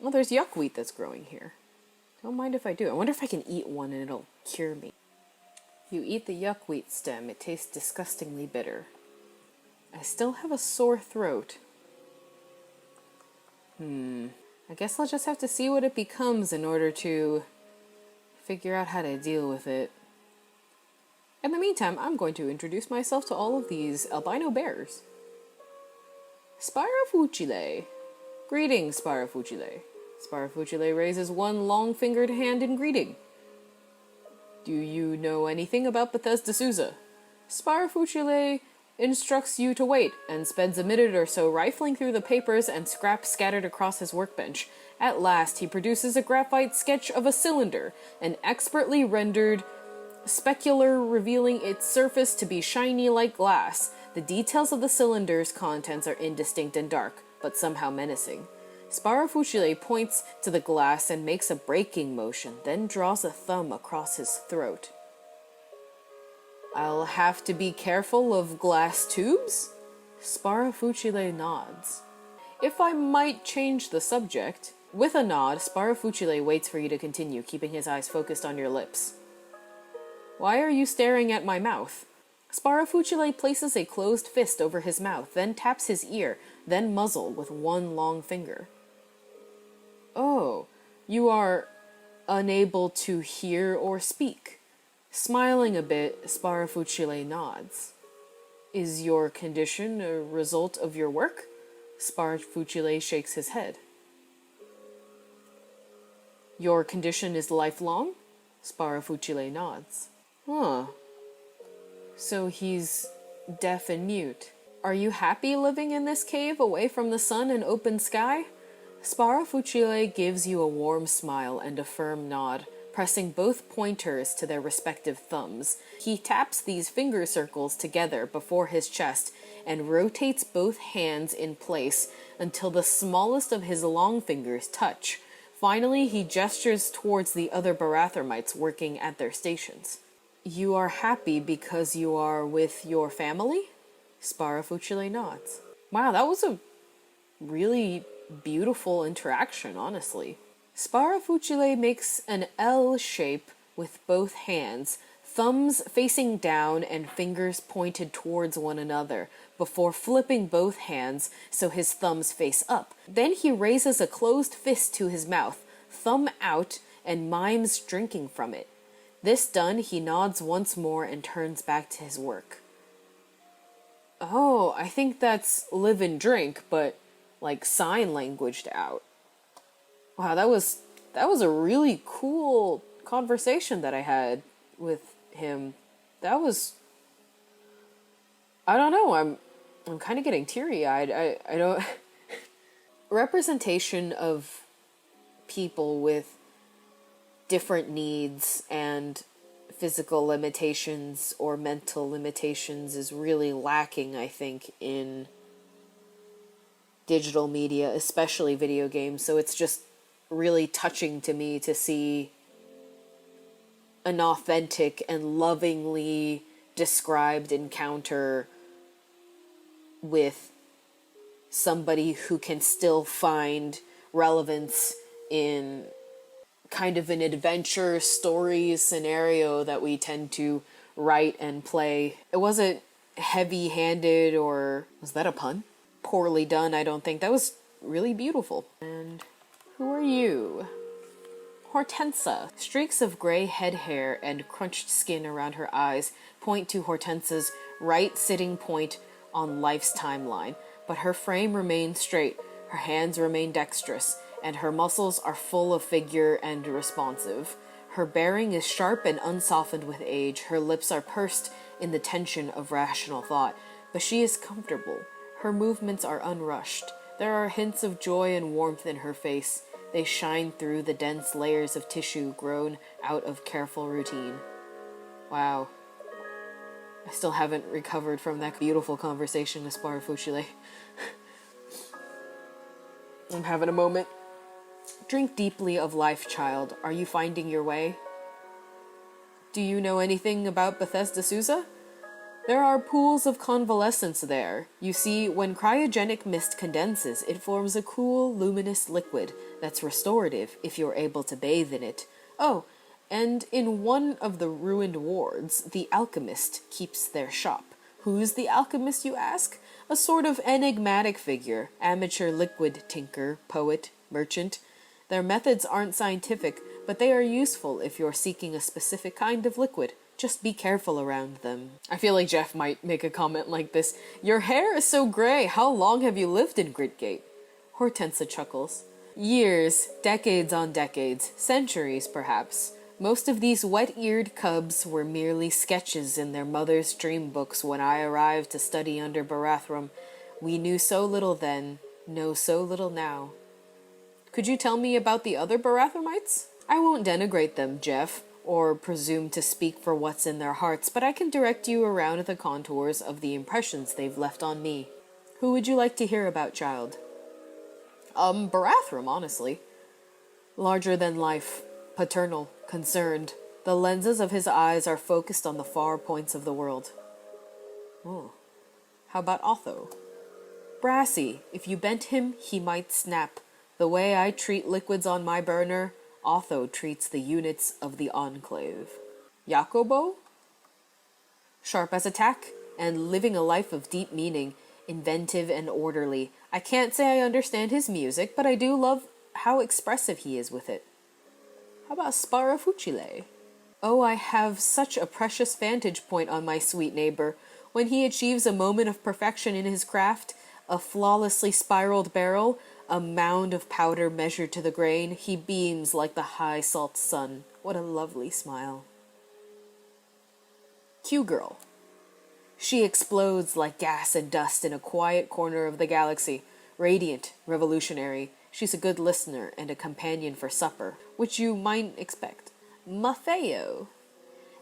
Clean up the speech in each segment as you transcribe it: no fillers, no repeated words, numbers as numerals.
Well, there's yuckweed that's growing here. Don't mind if I do. I wonder if I can eat one and it'll cure me. You eat the yuckweed stem. It tastes disgustingly bitter. I still have a sore throat. I guess I'll just have to see what it becomes in order to figure out how to deal with it. In the meantime, I'm going to introduce myself to all of these albino bears. Spirafucile. Greetings, Spirafucile. Spirafucile raises one long-fingered hand in greeting. Do you know anything about Bethesda Souza? Spirafucile instructs you to wait, and spends a minute or so rifling through the papers and scraps scattered across his workbench. At last, he produces a graphite sketch of a cylinder, an expertly rendered specular revealing its surface to be shiny like glass. The details of the cylinder's contents are indistinct and dark, but somehow menacing. Spirafucile points to the glass and makes a braking motion, then draws a thumb across his throat. I'll have to be careful of glass tubes? Spirafucile nods. If I might change the subject. With a nod, Spirafucile waits for you to continue, keeping his eyes focused on your lips. Why are you staring at my mouth? Spirafucile places a closed fist over his mouth, then taps his ear, then muzzle with one long finger. Oh, you are unable to hear or speak. Smiling a bit, Spirafucile nods. Is your condition a result of your work? Spirafucile shakes his head. Your condition is lifelong? Spirafucile nods. Huh. So he's deaf and mute. Are you happy living in this cave away from the sun and open sky? Spirafucile gives you a warm smile and a firm nod, pressing both pointers to their respective thumbs. He taps these finger circles together before his chest and rotates both hands in place until the smallest of his long fingers touch. Finally, he gestures towards the other Barathermites working at their stations. You are happy because you are with your family? Spirafucile nods. Wow, that was a really beautiful interaction, honestly. Spirafucile makes an L shape with both hands, thumbs facing down and fingers pointed towards one another, before flipping both hands so his thumbs face up. Then he raises a closed fist to his mouth, thumb out, and mimes drinking from it. This done, he nods once more and turns back to his work. Oh, I think that's live and drink, but like sign languaged out. Wow, that was a really cool conversation that I had with him. That was, I don't know, I'm kind of getting teary-eyed. I don't representation of people with different needs and physical limitations or mental limitations is really lacking, I think, in digital media, especially video games. So it's just really touching to me to see an authentic and lovingly described encounter with somebody who can still find relevance in kind of an adventure story scenario that we tend to write and play. It wasn't heavy-handed, or was that a pun? Poorly done, I don't think. That was really beautiful. And who are you? Hortensa. Streaks of gray head hair and crunched skin around her eyes point to Hortensa's right sitting point on life's timeline, but her frame remains straight, her hands remain dexterous, and her muscles are full of figure and responsive. Her bearing is sharp and unsoftened with age, her lips are pursed in the tension of rational thought, but she is comfortable. Her movements are unrushed. There are hints of joy and warmth in her face. They shine through the dense layers of tissue grown out of careful routine. Wow. I still haven't recovered from that beautiful conversation with Spirafucile. I'm having a moment. Drink deeply of life, child. Are you finding your way? Do you know anything about Bethesda Souza? There are pools of convalescence there. You see, when cryogenic mist condenses, it forms a cool, luminous liquid that's restorative if you're able to bathe in it. Oh, and in one of the ruined wards, the alchemist keeps their shop. Who's the alchemist, you ask? A sort of enigmatic figure, amateur liquid tinker, poet, merchant. Their methods aren't scientific, but they are useful if you're seeking a specific kind of liquid. Just be careful around them. I feel like Jeff might make a comment like this. Your hair is so gray. How long have you lived in Gritgate? Hortensia chuckles. Years, decades on decades, centuries perhaps. Most of these wet-eared cubs were merely sketches in their mother's dream books when I arrived to study under Barathrum. We knew so little then, know so little now. Could you tell me about the other Barathrumites? I won't denigrate them, Jeff, or presume to speak for what's in their hearts, but I can direct you around the contours of the impressions they've left on me. Who would you like to hear about, child? Barathrum, honestly. Larger than life, paternal, concerned. The lenses of his eyes are focused on the far points of the world. Oh. How about Otho? Brassy. If you bent him, he might snap. The way I treat liquids on my burner, Otho treats the units of the Enclave. Jacobo? Sharp as a tack, and living a life of deep meaning, inventive and orderly. I can't say I understand his music, but I do love how expressive he is with it. How about Sparafucile? Oh, I have such a precious vantage point on my sweet neighbor. When he achieves a moment of perfection in his craft, a flawlessly spiraled barrel, a mound of powder measured to the grain, he beams like the high salt sun. What a lovely smile. Q-Girl. She explodes like gas and dust in a quiet corner of the galaxy. Radiant, revolutionary. She's a good listener and a companion for supper, which you might expect. Maffeo.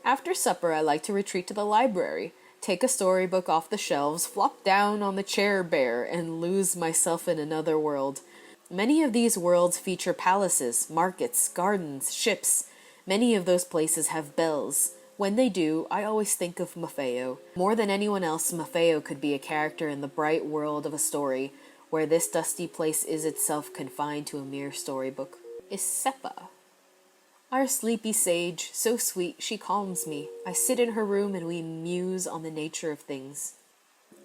After supper, I like to retreat to the library, take a storybook off the shelves, flop down on the chair bare, and lose myself in another world. Many of these worlds feature palaces, markets, gardens, ships. Many of those places have bells. When they do, I always think of Maffeo. More than anyone else, Maffeo could be a character in the bright world of a story, where this dusty place is itself confined to a mere storybook. Isepa. Our sleepy sage, so sweet, she calms me. I sit in her room and we muse on the nature of things.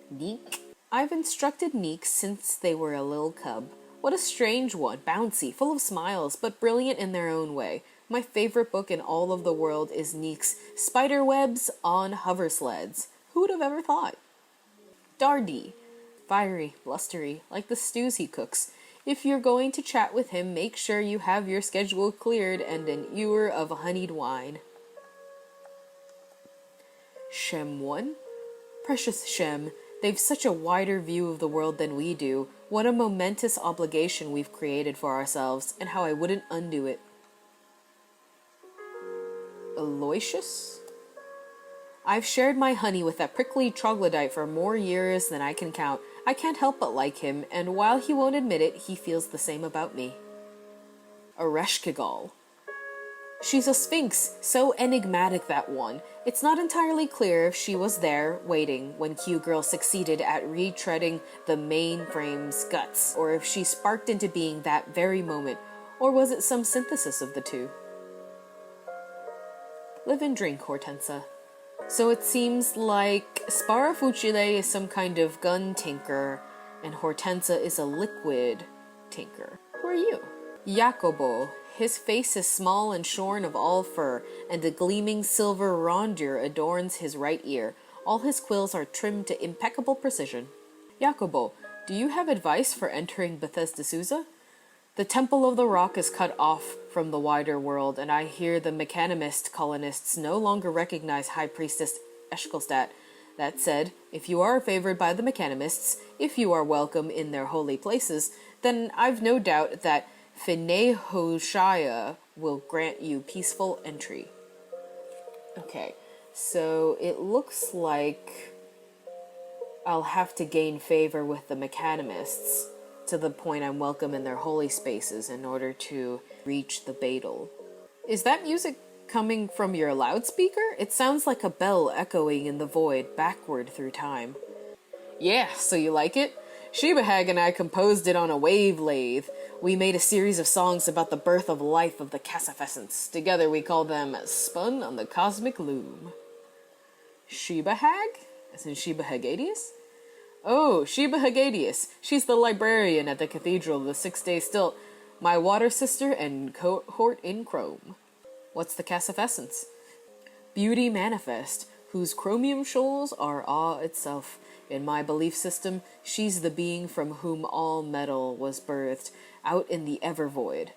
Neek. I've instructed Neek since they were a little cub. What a strange one, bouncy, full of smiles, but brilliant in their own way. My favorite book in all of the world is Neek's Spiderwebs on Hover Sleds. Who would have ever thought? Dardy. Fiery, blustery, like the stews he cooks. If you're going to chat with him, make sure you have your schedule cleared and an ewer of honeyed wine. Shem 1? Precious Shem, they've such a wider view of the world than we do. What a momentous obligation we've created for ourselves, and how I wouldn't undo it. Aloysius? I've shared my honey with that prickly troglodyte for more years than I can count. I can't help but like him, and while he won't admit it, he feels the same about me. Ereshkigal. She's a sphinx, so enigmatic, that one. It's not entirely clear if she was there, waiting, when Q-Girl succeeded at retreading the mainframe's guts, or if she sparked into being that very moment, or was it some synthesis of the two? Live and drink, Hortensia. So it seems like Sparafucile is some kind of gun tinker, and Hortensia is a liquid tinker. Who are you? Jacobo. His face is small and shorn of all fur, and a gleaming silver rondure adorns his right ear. All his quills are trimmed to impeccable precision. Jacobo, do you have advice for entering Bethesda Souza? The Temple of the Rock is cut off from the wider world, and I hear the Mechanimist colonists no longer recognize High Priestess Eshkelstadt. That said, if you are favored by the Mechanimists, if you are welcome in their holy places, then I've no doubt that Finehoshaya will grant you peaceful entry. Okay, so it looks like I'll have to gain favor with the Mechanimists to the point I'm welcome in their holy spaces in order to reach the Badal. Is that music Coming from your loudspeaker? It sounds like a bell echoing in the void backward through time. Yeah, so you like it? Sheba Hag and I composed it on a wave lathe. We made a series of songs about the birth of life of the Cassifessence. Together we call them Spun on the Cosmic Loom. Sheba Hag? As in Sheba Hagadius? Oh, Sheba Hagadius. She's the librarian at the Cathedral of the Six-Day Stilt. My water sister and cohort in Chrome. What's the Cassifessence? Beauty manifest, whose chromium shoals are awe itself. In my belief system, she's the being from whom all metal was birthed, out in the ever-void.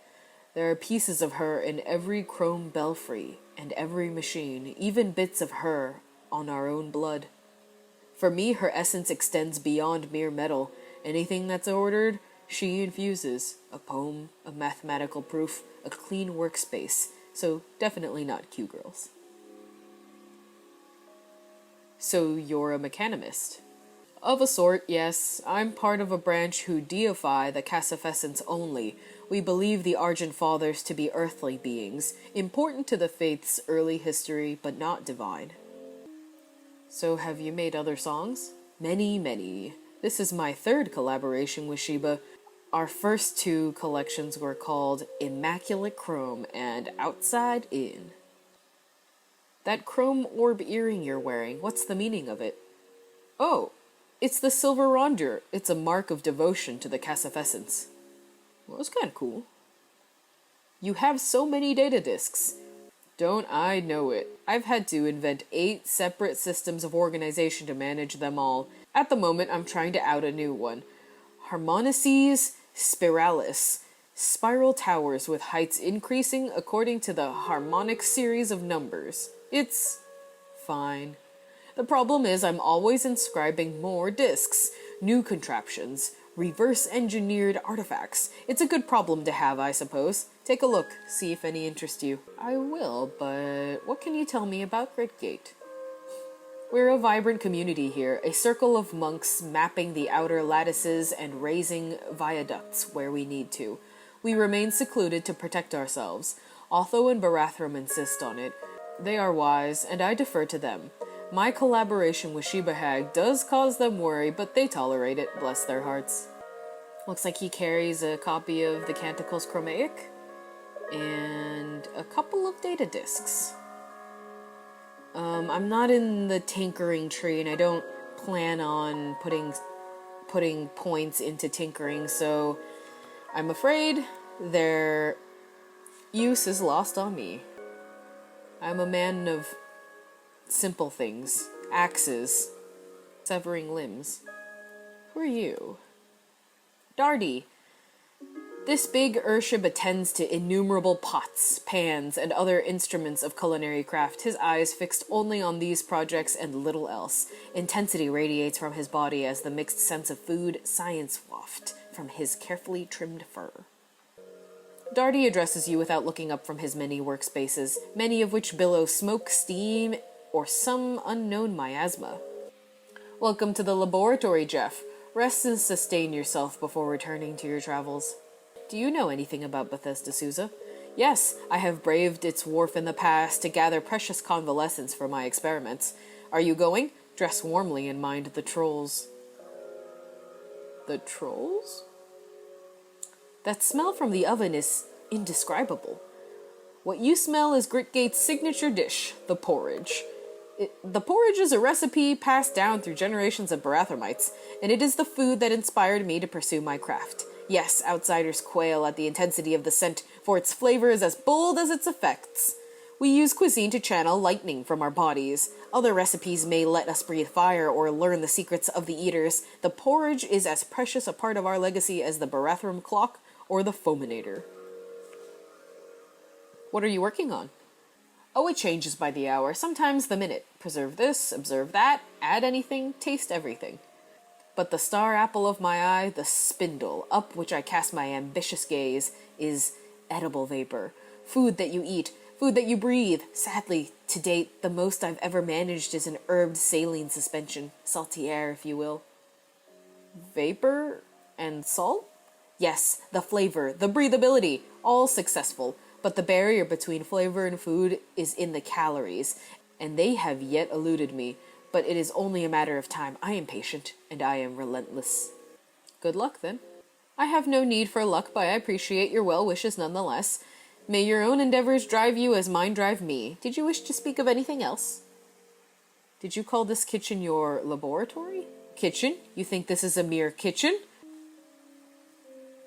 There are pieces of her in every chrome belfry, and every machine, even bits of her on our own blood. For me, her essence extends beyond mere metal. Anything that's ordered, she infuses. A poem, a mathematical proof, a clean workspace. So definitely not Q-girls. So you're a mechanimist? Of a sort, yes. I'm part of a branch who deify the Cassifessence only. We believe the Argent Fathers to be earthly beings, important to the faith's early history, but not divine. So have you made other songs? Many, many. This is my third collaboration with Sheba. Our first two collections were called Immaculate Chrome and Outside In. That chrome orb earring you're wearing, what's the meaning of it? Oh, it's the silver rondure. It's a mark of devotion to the Cassifessence. Well, that's kind of cool. You have so many data disks. Don't I know it. I've had to invent 8 separate systems of organization to manage them all. At the moment, I'm trying to out a new one. Harmonices Spiralis. Spiral towers with heights increasing according to the harmonic series of numbers. It's fine. The problem is I'm always inscribing more disks, new contraptions, reverse-engineered artifacts. It's a good problem to have, I suppose. Take a look, see if any interest you. I will, but what can you tell me about Gritgate? We're a vibrant community here, a circle of monks mapping the outer lattices and raising viaducts where we need to. We remain secluded to protect ourselves. Otho and Barathrum insist on it. They are wise, and I defer to them. My collaboration with Sheba Hag does cause them worry, but they tolerate it, bless their hearts. Looks like he carries a copy of the Canticles Chromaic and a couple of data disks. I'm not in the tinkering tree, and I don't plan on putting points into tinkering, so I'm afraid their use is lost on me. I'm a man of simple things. Axes. Severing limbs. Who are you? Dardy. This big Urshib attends to innumerable pots, pans, and other instruments of culinary craft, his eyes fixed only on these projects and little else. Intensity radiates from his body as the mixed sense of food, science waft from his carefully trimmed fur. Dardy addresses you without looking up from his many workspaces, many of which billow smoke, steam, or some unknown miasma. Welcome to the laboratory, Jeff. Rest and sustain yourself before returning to your travels. Do you know anything about Bethesda Souza? Yes, I have braved its wharf in the past to gather precious convalescents for my experiments. Are you going? Dress warmly and mind the trolls. The trolls? That smell from the oven is indescribable. What you smell is Gritgate's signature dish, the porridge. The porridge is a recipe passed down through generations of Barathrumites, and it is the food that inspired me to pursue my craft. Yes, outsiders quail at the intensity of the scent, for its flavor is as bold as its effects. We use cuisine to channel lightning from our bodies. Other recipes may let us breathe fire or learn the secrets of the eaters. The porridge is as precious a part of our legacy as the Barathrum clock or the fulminator. What are you working on? Oh, it changes by the hour, sometimes the minute. Preserve this, observe that, add anything, taste everything. But the star apple of my eye, the spindle, up which I cast my ambitious gaze, is edible vapor. Food that you eat, food that you breathe. Sadly, to date, the most I've ever managed is an herbed saline suspension. Salty air, if you will. Vapor and salt? Yes, the flavor, the breathability, all successful. But the barrier between flavor and food is in the calories, and they have yet eluded me. But it is only a matter of time. I am patient, and I am relentless. Good luck, then. I have no need for luck, but I appreciate your well wishes nonetheless. May your own endeavors drive you as mine drive me. Did you wish to speak of anything else? Did you call this kitchen your laboratory? Kitchen? You think this is a mere kitchen?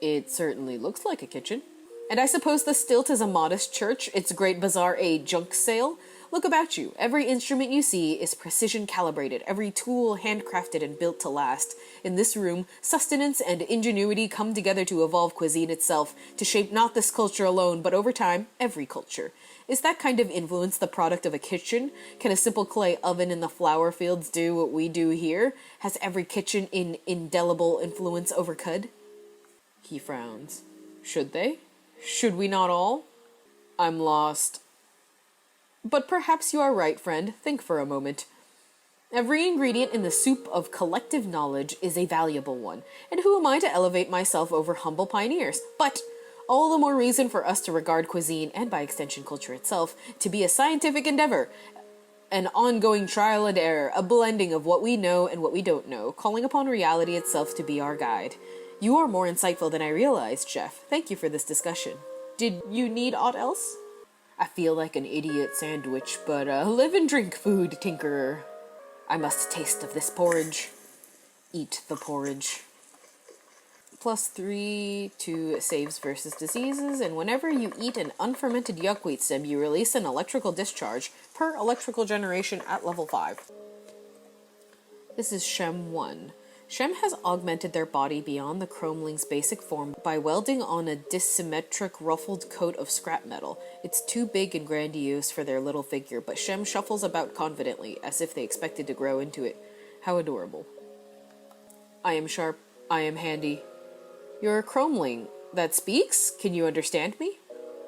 It certainly looks like a kitchen. And I suppose the stilt is a modest church, its great bazaar a junk sale? Look about you. Every instrument you see is precision calibrated, every tool handcrafted and built to last. In this room, sustenance and ingenuity come together to evolve cuisine itself, to shape not this culture alone, but over time, every culture. Is that kind of influence the product of a kitchen? Can a simple clay oven in the flower fields do what we do here? Has every kitchen an indelible influence over cud? He frowns. Should they? Should we not all? I'm lost. But perhaps you are right, friend. Think for a moment. Every ingredient in the soup of collective knowledge is a valuable one, and who am I to elevate myself over humble pioneers? But all the more reason for us to regard cuisine, and by extension culture itself, to be a scientific endeavor, an ongoing trial and error, a blending of what we know and what we don't know, calling upon reality itself to be our guide. You are more insightful than I realized, Jeff. Thank you for this discussion. Did you need aught else? I feel like an idiot sandwich, but live and drink food, tinkerer. I must taste of this porridge. Eat the porridge. +3 to saves versus diseases, and whenever you eat an unfermented yuckweed stem, you release an electrical discharge per electrical generation at level 5. This is Shem 1. Shem has augmented their body beyond the chromeling's basic form by welding on a dissymmetric ruffled coat of scrap metal. It's too big and grandiose for their little figure, but Shem shuffles about confidently, as if they expected to grow into it. How adorable. I am sharp. I am handy. You're a chromeling that speaks? Can you understand me?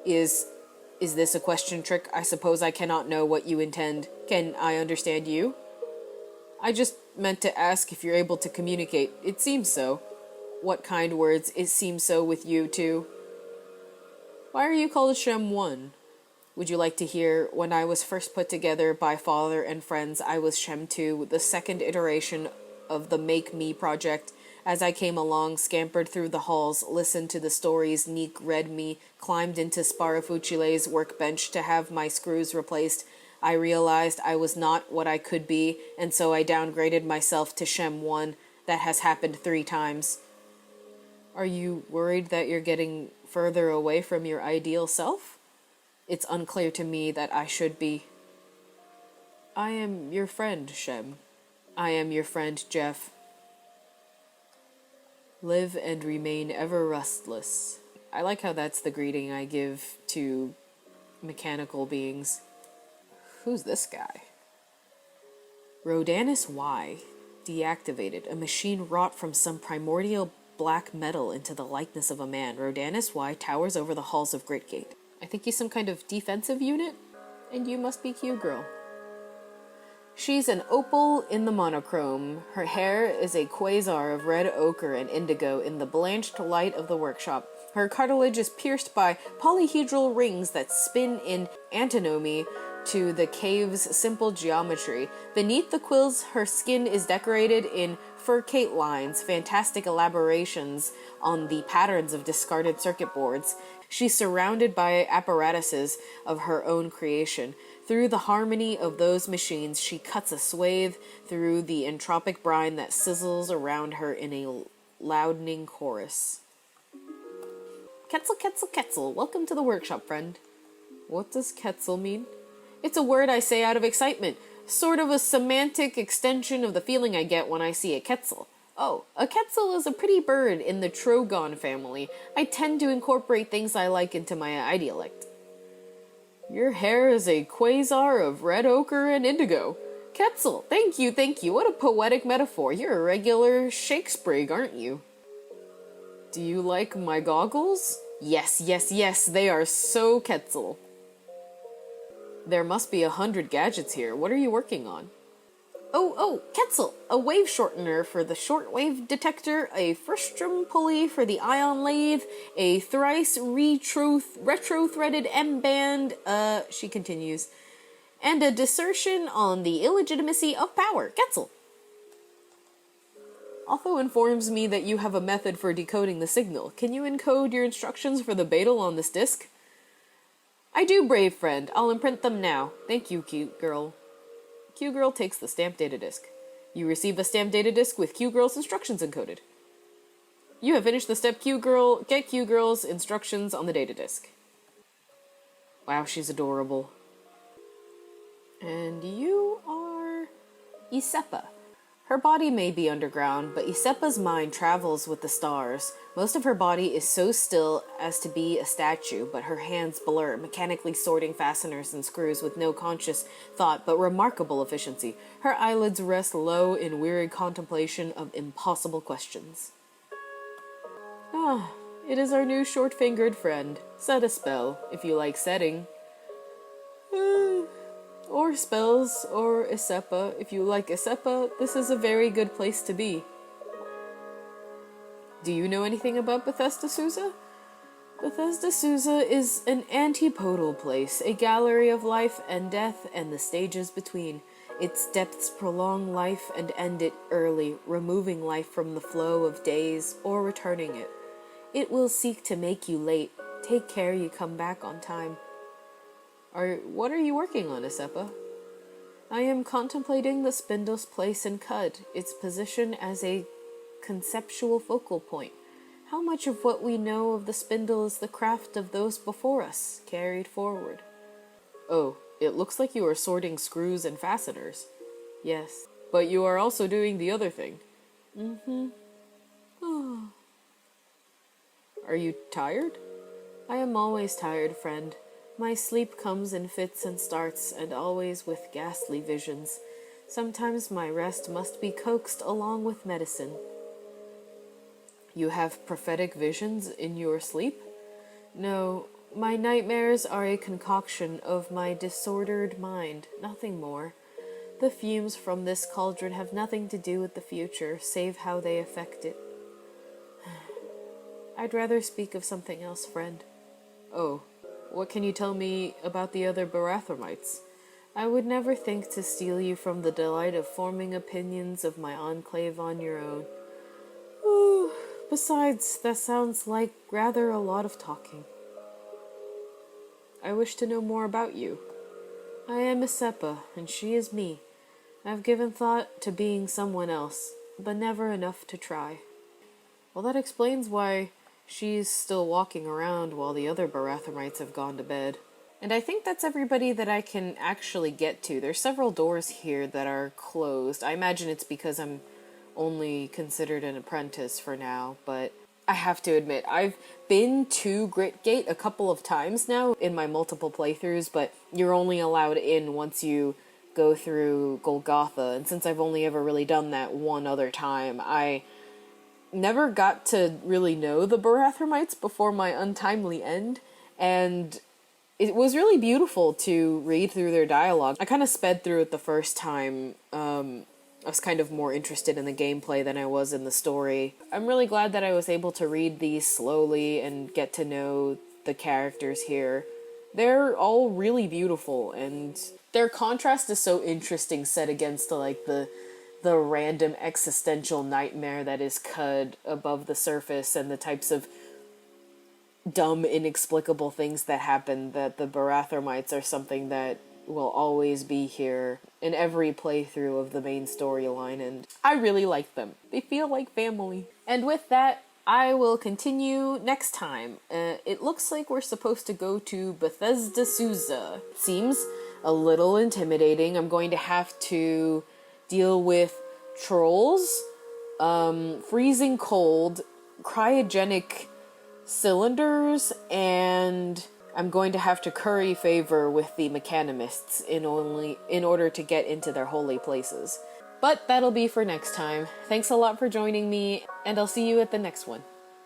Is this a question trick? I suppose I cannot know what you intend. Can I understand you? I just meant to ask if you're able to communicate. It seems so. What kind words? It seems so with you, too. Why are you called Shem 1? Would you like to hear? When I was first put together by father and friends, I was Shem 2, the second iteration of the Make Me project. As I came along, scampered through the halls, listened to the stories Neek read me, climbed into Sparafucile's workbench to have my screws replaced, I realized I was not what I could be, and so I downgraded myself to Shem 1. That has happened 3 times. Are you worried that you're getting further away from your ideal self? It's unclear to me that I should be. I am your friend, Shem. I am your friend, Jeff. Live and remain ever restless. I like how that's the greeting I give to mechanical beings. Who's this guy? Rodanus Y. Deactivated. A machine wrought from some primordial black metal into the likeness of a man. Rodanus Y towers over the halls of Gritgate. I think he's some kind of defensive unit? And you must be Q-Girl. She's an opal in the monochrome. Her hair is a quasar of red ochre and indigo in the blanched light of the workshop. Her cartilage is pierced by polyhedral rings that spin in antinomy to the cave's simple geometry. Beneath the quills, her skin is decorated in furcate lines, fantastic elaborations on the patterns of discarded circuit boards. She's surrounded by apparatuses of her own creation. Through the harmony of those machines, she cuts a swathe through the entropic brine that sizzles around her in a loudening chorus. Quetzal, Quetzal, Quetzal. Welcome to the workshop, friend. What does Quetzal mean? It's a word I say out of excitement, sort of a semantic extension of the feeling I get when I see a Quetzal. Oh, a Quetzal is a pretty bird in the Trogon family. I tend to incorporate things I like into my idiolect. Your hair is a quasar of red ochre and indigo. Quetzal, thank you. What a poetic metaphor. You're a regular Shakespeare, aren't you? Do you like my goggles? Yes, they are so Quetzal. There must be 100 gadgets here. What are you working on? QUETZAL, a wave shortener for the shortwave detector, a frustrum pulley for the ion lathe, a thrice retro-threaded M-band, she continues, and a dissertation on the illegitimacy of power. QUETZAL. Otho informs me that you have a method for decoding the signal. Can you encode your instructions for the beetle on this disc? I do, brave friend. I'll imprint them now. Thank you, cute girl. Q-Girl takes the stamped data disk. You receive a stamped data disk with Q-Girl's instructions encoded. You have finished the step Q-Girl. Get Q-Girl's instructions on the data disk. Wow, she's adorable. And you are Isepa. Her body may be underground, but Isepa's mind travels with the stars. Most of her body is so still as to be a statue, but her hands blur, mechanically sorting fasteners and screws with no conscious thought but remarkable efficiency. Her eyelids rest low in weary contemplation of impossible questions. Ah, it is our new short-fingered friend. Set a spell, if you like setting. Or spells, or Isepa. If you like Isepa, this is a very good place to be. Do you know anything about Bethesda Souza? Bethesda Souza is an antipodal place, a gallery of life and death and the stages between. Its depths prolong life and end it early, removing life from the flow of days or returning it. It will seek to make you late. Take care you come back on time. What are you working on, Isepa? I am contemplating the spindle's place in Cud, its position as a conceptual focal point. How much of what we know of the spindle is the craft of those before us, carried forward? Oh, it looks like you are sorting screws and fasteners. Yes, but you are also doing the other thing. Oh. Are you tired? I am always tired, friend. My sleep comes in fits and starts, and always with ghastly visions. Sometimes my rest must be coaxed along with medicine. You have prophetic visions in your sleep? No, my nightmares are a concoction of my disordered mind, nothing more. The fumes from this cauldron have nothing to do with the future, save how they affect it. I'd rather speak of something else, friend. Oh. What can you tell me about the other Barathamites? I would never think to steal you from the delight of forming opinions of my enclave on your own. Ooh, besides, that sounds like rather a lot of talking. I wish to know more about you. I am Isepa, and she is me. I've given thought to being someone else, but never enough to try. Well, that explains why she's still walking around while the other Barathamites have gone to bed. And I think that's everybody that I can actually get to. There's several doors here that are closed. I imagine it's because I'm only considered an apprentice for now, but I have to admit, I've been to Gritgate a couple of times now in my multiple playthroughs, but you're only allowed in once you go through Golgotha, and since I've only ever really done that one other time, I never got to really know the Barathamites before my untimely end, and it was really beautiful to read through their dialogue. I kind of sped through it the first time. I was kind of more interested in the gameplay than I was in the story. I'm really glad that I was able to read these slowly and get to know the characters here. They're all really beautiful, and their contrast is so interesting set against the random existential nightmare that is Cud above the surface and the types of dumb, inexplicable things that happen, that the Barathamites are something that will always be here in every playthrough of the main storyline, and I really like them. They feel like family. And with that, I will continue next time. It looks like we're supposed to go to Bethesda Souza. Seems a little intimidating. I'm going to have to deal with trolls, freezing cold, cryogenic cylinders, and I'm going to have to curry favor with the mechanimists in order to get into their holy places. But that'll be for next time. Thanks a lot for joining me, and I'll see you at the next one.